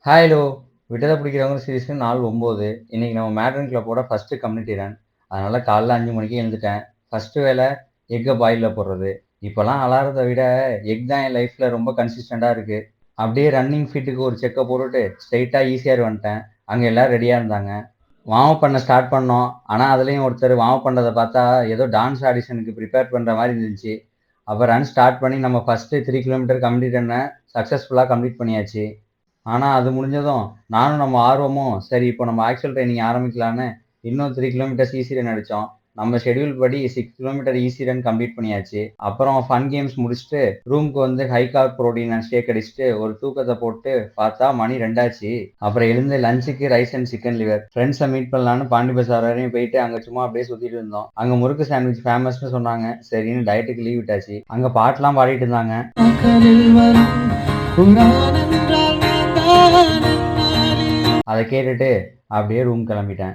Hi விட்டத பிடிக்கிறவங்க சீரிஸ்ல நாள் 9. இன்னைக்கு நம்ம மேட்ரின் கிளப்போட ஃபர்ஸ்ட் கம்யூனிட்டி ரன். அதனால காலைல 5 மணிக்கு எழுந்துட்டேன். ஃபர்ஸ்ட் வேலை எக்க பாயில்ல போடுறது. இப்பலாம் அலாரத்த விட எக் தான் என் லைஃப்ல ரொம்ப கன்சிஸ்டன்ட்டா இருக்கு. அப்படியே ரன்னிங் ஃபிட்டுக்கு ஒரு செக்க போட்டுட்டு ஸ்ட்ரெயிட்டா ஈசிஆர் வந்துட்டேன். அங்க எல்லாரும் ரெடியா இருந்தாங்க. வார்ம் அப் பண்ண ஸ்டார்ட் பண்ணோம். ஆனா அதுலயும் ஒருத்தர் வார்ம் அப் பண்றத பார்த்தா ஏதோ டான்ஸ் ஆடிஷனுக்கு பிரிப்பேர் பண்ற மாரி இருந்துச்சு. அப்ப ரன் ஸ்டார்ட் பண்ணி நம்ம ஃபர்ஸ்ட் 3 கிலோமீட்டர் கம்ப்ளீட் ரன்ன சக்சஸ்ஃபுல்லா கம்ப்ளீட் பண்ணியாச்சு. ஆனா, அது முடிஞ்சதும், நானும் நம்ம ஆர்வமும், சரி இப்போ நம்ம ஆக்சுவல் ட்ரெய்னிங் ஆரம்பிக்கலான்னு, இன்னும் 3 கிலோமீட்டர்ஸ் ஈஸி ரன் அடிச்சோம். நம்ம ஷெட்யூல் படி 6 கிலோமீட்டர் ஈஸி ரன் கம்ப்ளீட் பண்ணியாச்சு. அப்புறம் ஃபன் கேம்ஸ் முடிச்சுட்டு, ரூமுக்கு வந்து ஹை கார்ப் புரோட்டீன் அண்ட் ஷேக் அடிச்சுட்டு, ஒரு தூக்கத்த போட்டு பார்த்தா மணி 2 ஆச்சு. அப்புறம் எழுந்து லஞ்சுக்கு rice and chicken liver. Friends meet பண்ணலான்னு பாண்டி பஜார் வரையும் போயிட்டு, அங்க சும்மா அப்படியே சுத்திட்டு இருந்தோம். அங்க முறுக்கு சாண்ட்விச் ஃபேமஸ்ன்னு சொன்னாங்க. சரின்னு டயட்டுக்கு லீவ் விட்டாச்சு. அங்க பாட்டுலாம் பாடிட்டு இருந்தாங்க. அத கேட்டுட்டு அப்படியே ரூம் கிளம்பிட்டேன்.